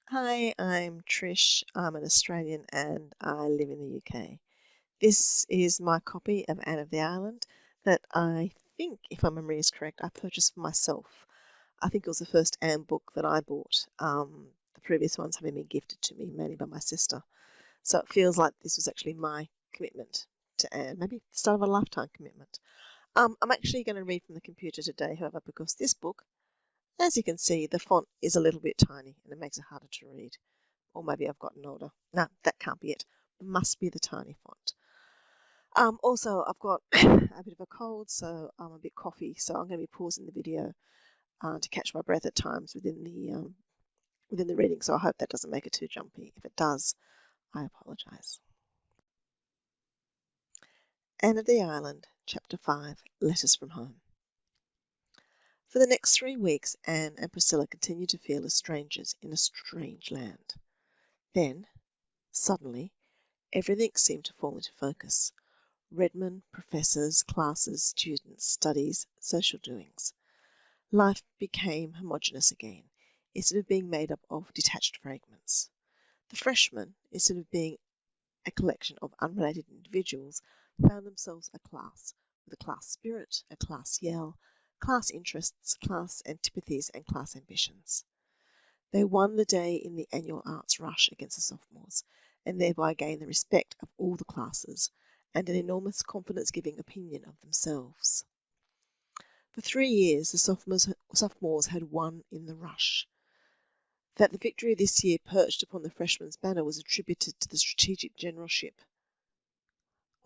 Hi, I'm Trish. I'm an Australian and I live in the UK. This is my copy of Anne of the Island that I think, if my memory is correct, I purchased for myself. I think it was the first Anne book that I bought. The previous ones having been gifted to me mainly by my sister. So it feels like this was actually my commitment to Anne, maybe the start of a lifetime commitment. I'm actually going to read from the computer today, however, because this book, as you can see, the font is a little bit tiny and it makes it harder to read. Or maybe I've gotten older. No, that can't be it. It must be the tiny font. Also, I've got a bit of a cold, so I'm a bit coffee. So I'm going to be pausing the video to catch my breath at times within the reading. So I hope that doesn't make it too jumpy. If it does, I apologise. Anne of the Island, Chapter 5, Letters from Home. For the next 3 weeks, Anne and Priscilla continued to feel as strangers in a strange land. Then, suddenly, everything seemed to fall into focus. Redmond, professors, classes, students, studies, social doings. Life became homogeneous again, instead of being made up of detached fragments. The freshmen, instead of being a collection of unrelated individuals, found themselves a class, with a class spirit, a class yell, class interests, class antipathies, and class ambitions. They won the day in the annual arts rush against the sophomores, and thereby gained the respect of all the classes, and an enormous confidence-giving opinion of themselves. For 3 years the sophomores had won in the rush. That the victory this year perched upon the freshmen's banner was attributed to the strategic generalship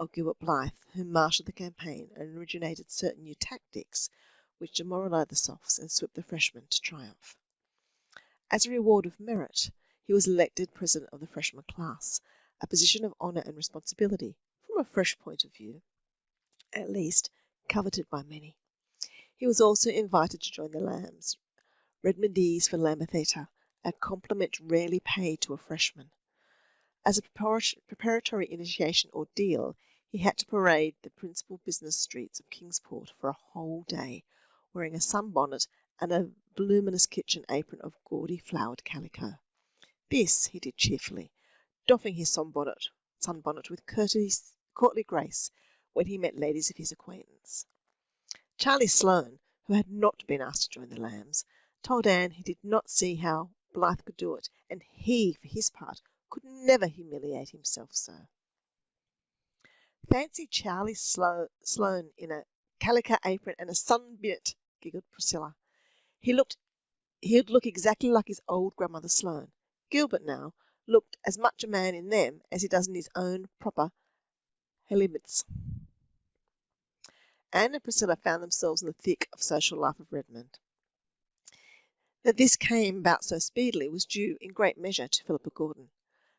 of Gilbert Blythe, who marshalled the campaign and originated certain new tactics which demoralised the Sophs and swept the freshmen to triumph. As a reward of merit, he was elected president of the freshman class, a position of honour and responsibility, from a fresh point of view, at least, coveted by many. He was also invited to join the Lambs, Redmondese for Lambetheta, a compliment rarely paid to a freshman. As a preparatory initiation ordeal, he had to parade the principal business streets of Kingsport for a whole day, wearing a sunbonnet and a voluminous kitchen apron of gaudy flowered calico. This he did cheerfully, doffing his sunbonnet with courtly grace when he met ladies of his acquaintance. Charlie Sloane, who had not been asked to join the Lambs, told Anne he did not see how Blythe could do it, and he, for his part, could never humiliate himself so. "Fancy Charlie Sloane in a calico apron and a sunbonnet," giggled Priscilla. He'd look exactly like his old grandmother Sloane. Gilbert, now, looked as much a man in them as he does in his own proper habiliments. Anne and Priscilla found themselves in the thick of social life of Redmond. That this came about so speedily was due in great measure to Philippa Gordon.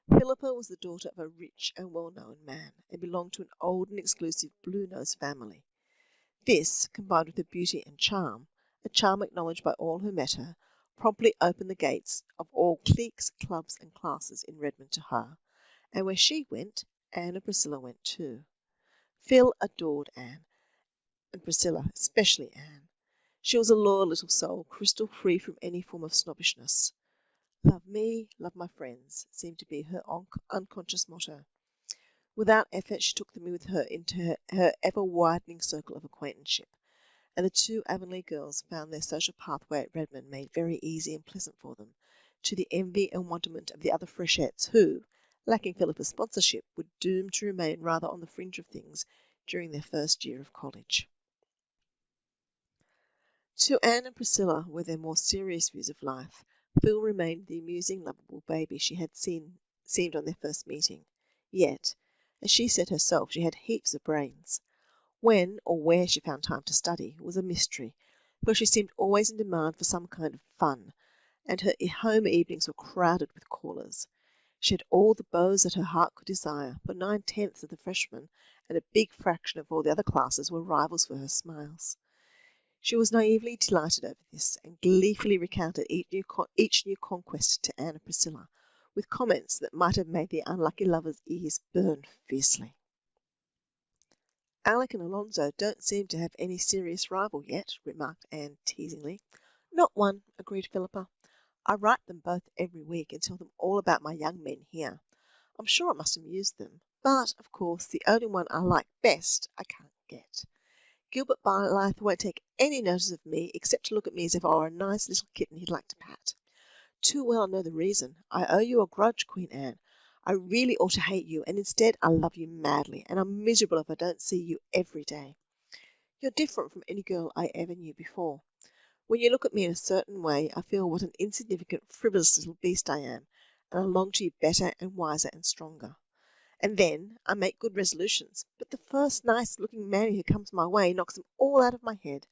Philippa was the daughter of a rich and well-known man, and belonged to an old and exclusive Blue-nosed family. This, combined with her beauty and charm, a charm acknowledged by all who met her, promptly opened the gates of all cliques, clubs, and classes in Redmond to her, and where she went, Anne and Priscilla went too. Phil adored Anne, and Priscilla, especially Anne. She was a loyal little soul, crystal free from any form of snobbishness. "Love me, love my friends," seemed to be her unconscious motto. Without effort she took them with her into her ever-widening circle of acquaintanceship, and the two Avonlea girls found their social pathway at Redmond made very easy and pleasant for them, to the envy and wonderment of the other freshettes who, lacking Philippa's sponsorship, were doomed to remain rather on the fringe of things during their first year of college. To Anne and Priscilla, with their more serious views of life, Phil remained the amusing, lovable baby she had seemed on their first meeting. Yet, as she said herself, she had heaps of brains. When or where she found time to study was a mystery, for she seemed always in demand for some kind of fun, and her home evenings were crowded with callers. She had all the beaux that her heart could desire, for 9/10 of the freshmen and a big fraction of all the other classes were rivals for her smiles. She was naively delighted over this, and gleefully recounted each new conquest to Anne and Priscilla, with comments that might have made the unlucky lovers' ears burn fiercely. "Alec and Alonzo don't seem to have any serious rival yet," remarked Anne teasingly. "Not one," agreed Philippa. I write them both every week and tell them all about my young men here. I'm sure it must amuse them. But, of course, the only one I like best I can't get. Gilbert Blythe won't take any notice of me except to look at me as if I were a nice little kitten he'd like to pat. Too well I know the reason. I owe you a grudge, Queen Anne. I really ought to hate you, and instead I love you madly, and I'm miserable if I don't see you every day. You're different from any girl I ever knew before. When you look at me in a certain way, I feel what an insignificant, frivolous little beast I am, and I long to be better and wiser and stronger. And then I make good resolutions, but the first nice-looking man who comes my way knocks them all out of my head.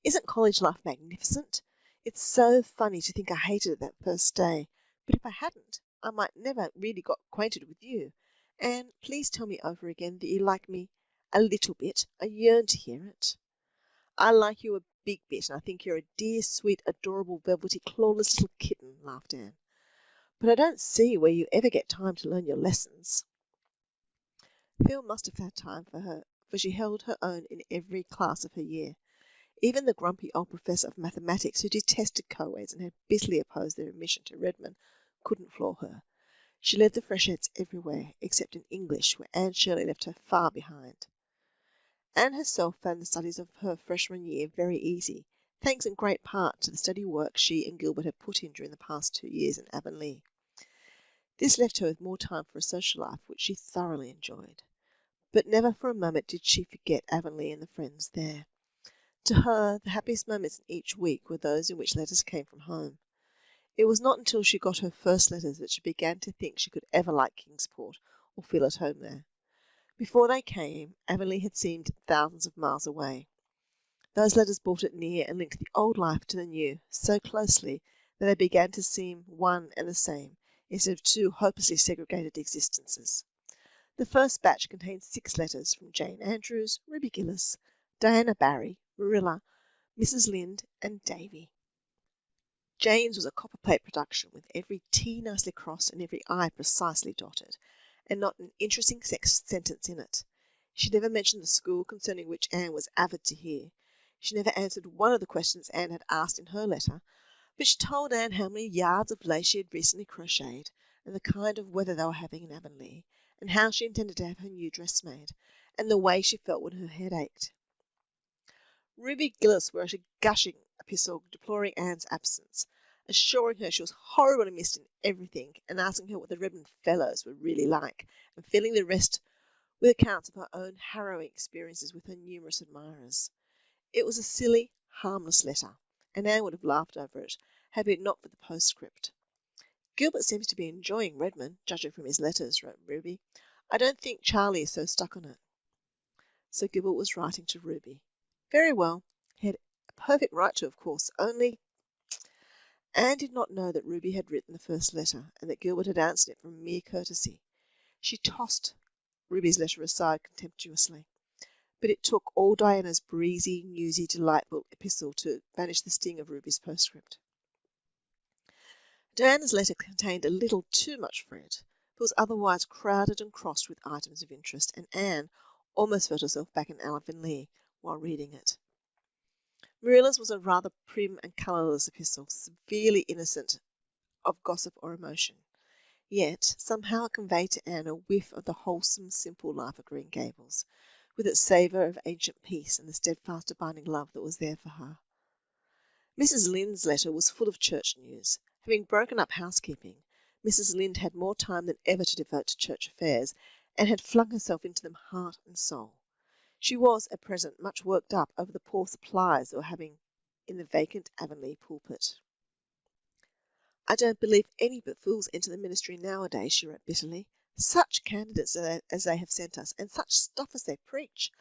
Isn't college life magnificent? It's so funny to think I hated it that first day, but if I hadn't, I might never really got acquainted with you. And please tell me over again that you like me a little bit. I yearn to hear it. I like you a big bit, and I think you're a dear, sweet, adorable, velvety, clawless little kitten, laughed Anne. But I don't see where you ever get time to learn your lessons. Phil must have had time for her, for she held her own in every class of her year. Even the grumpy old professor of mathematics, who detested co-eds and had bitterly opposed their admission to Redmond, couldn't floor her. She led the freshettes everywhere, except in English, where Anne Shirley left her far behind. Anne herself found the studies of her freshman year very easy, thanks in great part to the steady work she and Gilbert had put in during the past 2 years in Avonlea. This left her with more time for a social life, which she thoroughly enjoyed. But never for a moment did she forget Avonlea and the friends there. To her, the happiest moments in each week were those in which letters came from home. It was not until she got her first letters that she began to think she could ever like Kingsport or feel at home there. Before they came, Avonlea had seemed thousands of miles away. Those letters brought it near and linked the old life to the new so closely that they began to seem one and the same, instead of two hopelessly segregated existences. The first batch contained 6 letters from Jane Andrews, Ruby Gillis, Diana Barry, Marilla, Mrs. Lynde, and Davy. Jane's was a copperplate production, with every T nicely crossed and every I precisely dotted, and not an interesting sentence in it. She never mentioned the school concerning which Anne was avid to hear. She never answered one of the questions Anne had asked in her letter, but she told Anne how many yards of lace she had recently crocheted, and the kind of weather they were having in Avonlea, and how she intended to have her new dress made, and the way she felt when her head ached. Ruby Gillis wrote a gushing epistle deploring Anne's absence, assuring her she was horribly missed in everything, and asking her what the Redmond fellows were really like, and filling the rest with accounts of her own harrowing experiences with her numerous admirers. It was a silly, harmless letter, and Anne would have laughed over it, had it not for the postscript. Gilbert seems to be enjoying Redmond, judging from his letters, wrote Ruby. I don't think Charlie is so stuck on it. So Gilbert was writing to Ruby. Very well. He had a perfect right to, of course, only Anne did not know that Ruby had written the first letter, and that Gilbert had answered it from mere courtesy. She tossed Ruby's letter aside contemptuously, but it took all Diana's breezy, newsy, delightful epistle to banish the sting of Ruby's postscript. Diana's letter contained a little too much Fred, but was otherwise crowded and crossed with items of interest, and Anne almost felt herself back in Avonlea while reading it. Marilla's was a rather prim and colourless epistle, severely innocent of gossip or emotion. Yet somehow it conveyed to Anne a whiff of the wholesome, simple life at Green Gables, with its savour of ancient peace and the steadfast abiding love that was there for her. Mrs. Lynde's letter was full of church news. Having broken up housekeeping, Mrs. Lynde had more time than ever to devote to church affairs, and had flung herself into them heart and soul. She was, at present, much worked up over the poor supplies they were having in the vacant Avonlea pulpit. I don't believe any but fools enter the ministry nowadays, she wrote bitterly. Such candidates as they have sent us, and such stuff as they preach.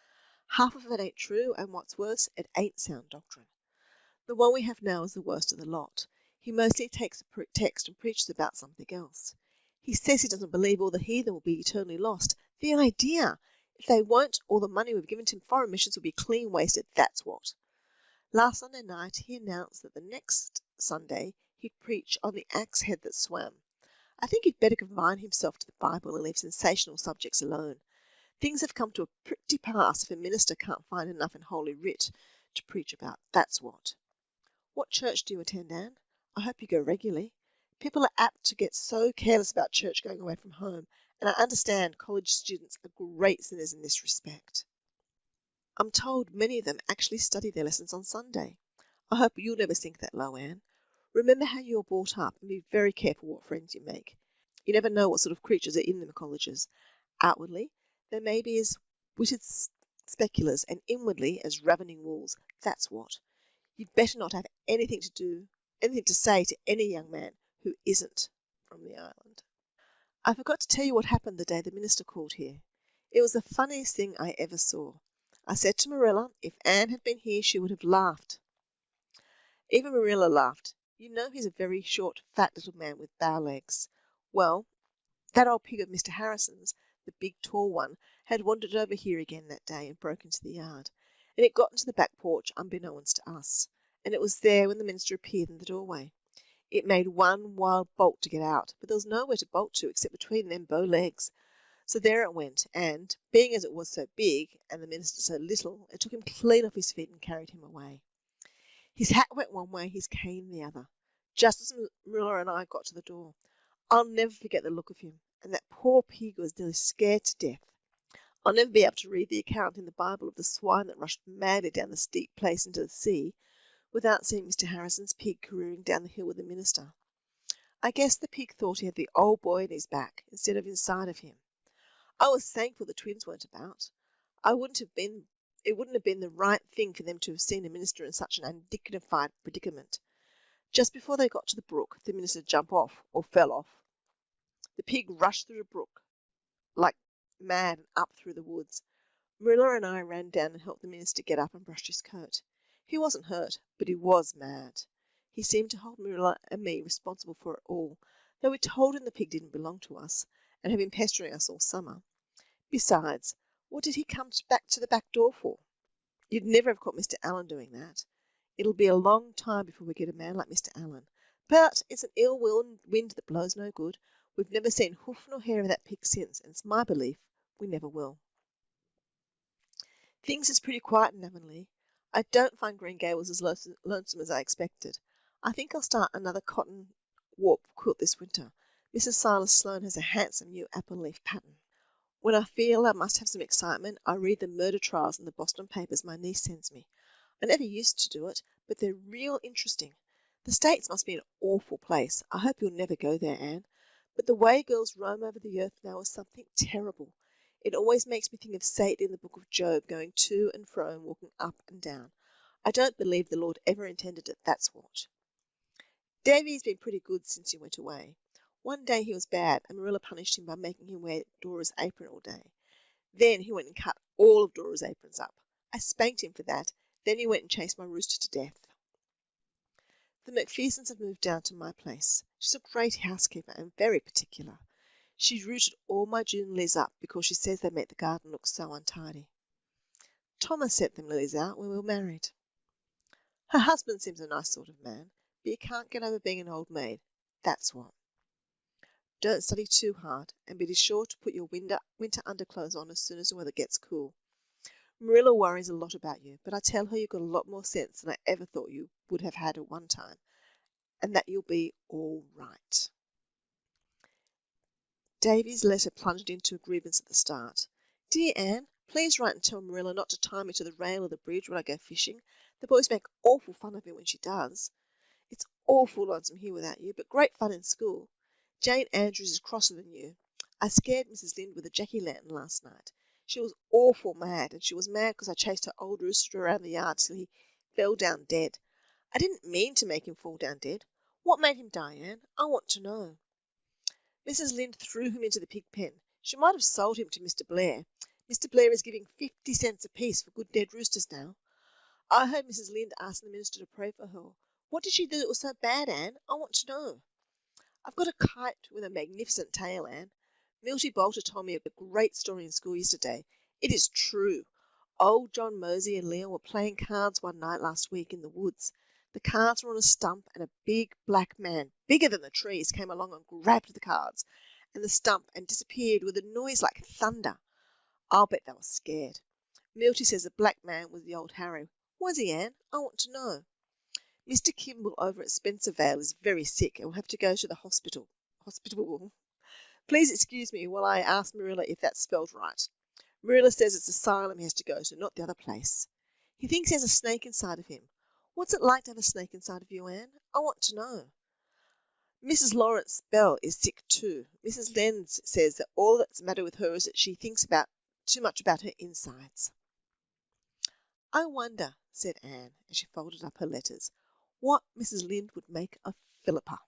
Half of it ain't true, and what's worse, it ain't sound doctrine. The one we have now is the worst of the lot. He mostly takes a text and preaches about something else. He says he doesn't believe all the heathen will be eternally lost. The idea! If they won't, all the money we've given to foreign missions will be clean wasted, that's what. Last Sunday night he announced that the next Sunday he'd preach on the axe head that swam. I think he'd better confine himself to the Bible and leave sensational subjects alone. Things have come to a pretty pass if a minister can't find enough in Holy Writ to preach about, that's what. What church do you attend, Anne? I hope you go regularly. People are apt to get so careless about church going away from home, and I understand college students are great sinners in this respect. I'm told many of them actually study their lessons on Sunday. I hope you'll never sink that low, Anne. Remember how you were brought up and be very careful what friends you make. You never know what sort of creatures are in them colleges. Outwardly, they may be as witted speculars, and inwardly as ravening wolves. That's what. You'd better not have anything to say to any young man who isn't from the island. I forgot to tell you what happened the day the minister called here. It was the funniest thing I ever saw. I said to Marilla if Anne had been here she would have laughed. Even Marilla laughed. You know he's a very short, fat little man with bow legs. Well, that old pig of Mr. Harrison's, the big tall one, had wandered over here again that day and broke into the yard, and it got into the back porch unbeknownst to us, and it was there when the minister appeared in the doorway. It made one wild bolt to get out, but there was nowhere to bolt to except between them bow legs. So there it went, and, being as it was so big, and the minister so little, it took him clean off his feet and carried him away. His hat went one way, his cane the other, just as Marilla and I got to the door. I'll never forget the look of him, and that poor pig was nearly scared to death. I'll never be able to read the account in the Bible of the swine that rushed madly down the steep place into the sea without seeing Mr. Harrison's pig careering down the hill with the minister. I guess the pig thought he had the old boy on his back instead of inside of him. I was thankful the twins weren't about. It wouldn't have been the right thing for them to have seen a minister in such an undignified predicament. Just before they got to the brook, the minister jumped off, or fell off. The pig rushed through the brook like mad and up through the woods. Marilla and I ran down and helped the minister get up and brushed his coat. He wasn't hurt, but he was mad. He seemed to hold Marilla and me responsible for it all, though we told him the pig didn't belong to us and had been pestering us all summer. Besides, what did he come back to the back door for? You'd never have caught Mr. Allen doing that. It'll be a long time before we get a man like Mr. Allen. But it's an ill wind that blows no good. We've never seen hoof nor hair of that pig since, and it's my belief we never will. Things is pretty quiet in Avonlea. I don't find Green Gables as lonesome as I expected. I think I'll start another cotton warp quilt this winter. Mrs. Silas Sloane has a handsome new apple leaf pattern. When I feel I must have some excitement, I read the murder trials in the Boston papers my niece sends me. I never used to do it, but they're real interesting. The States must be an awful place. I hope you'll never go there, Anne. But the way girls roam over the earth now is something terrible. It always makes me think of Satan in the book of Job going to and fro and walking up and down. I don't believe the Lord ever intended it, that's what. Davy's been pretty good since you went away. One day he was bad, and Marilla punished him by making him wear Dora's apron all day. Then he went and cut all of Dora's aprons up. I spanked him for that. Then he went and chased my rooster to death. The McPhersons have moved down to my place. She's a great housekeeper and very particular. She's rooted all my June lilies up because she says they make the garden look so untidy. Thomas sent them lilies out when we were married. Her husband seems a nice sort of man, but he can't get over being an old maid. That's what. Don't study too hard, and be sure to put your winter underclothes on as soon as the weather gets cool. Marilla worries a lot about you, but I tell her you've got a lot more sense than I ever thought you would have had at one time, and that you'll be all right. Davy's letter plunged into a grievance at the start. Dear Anne, please write and tell Marilla not to tie me to the rail of the bridge when I go fishing. The boys make awful fun of me when she does. It's awful lonesome here without you, but great fun in school. Jane Andrews is crosser than you. I scared Mrs. Lynde with a jack-o'-lantern last night. She was awful mad, and she was mad because I chased her old rooster around the yard till he fell down dead. I didn't mean to make him fall down dead. What made him die, Anne? I want to know. Mrs. Lynde threw him into the pig pen. She might have sold him to Mr. Blair. Mr. Blair is giving 50 cents apiece for good dead roosters now. I heard Mrs. Lynde ask the minister to pray for her. What did she do that was so bad, Anne? I want to know. I've got a kite with a magnificent tail, Anne. Milty Bolter told me a great story in school yesterday. It is true. Old John Mosey and Leon were playing cards one night last week in the woods. The cards were on a stump, and a big black man, bigger than the trees, came along and grabbed the cards and the stump and disappeared with a noise like thunder. I'll bet they were scared. Milty says the black man was the old Harry. Was he, Anne? I want to know. Mr. Kimball over at Spencervale is very sick and will have to go to the hospital. Hospital. Please excuse me while I ask Marilla if that's spelled right. Marilla says it's asylum he has to go to, not the other place. He thinks he has a snake inside of him. What's it like to have a snake inside of you, Anne? I want to know. Mrs. Lawrence Bell is sick too. Mrs. Lenz says that all that's the matter with her is that she thinks too much about her insides. I wonder, said Anne, as she folded up her letters, what Mrs. Lynde would make of Philippa.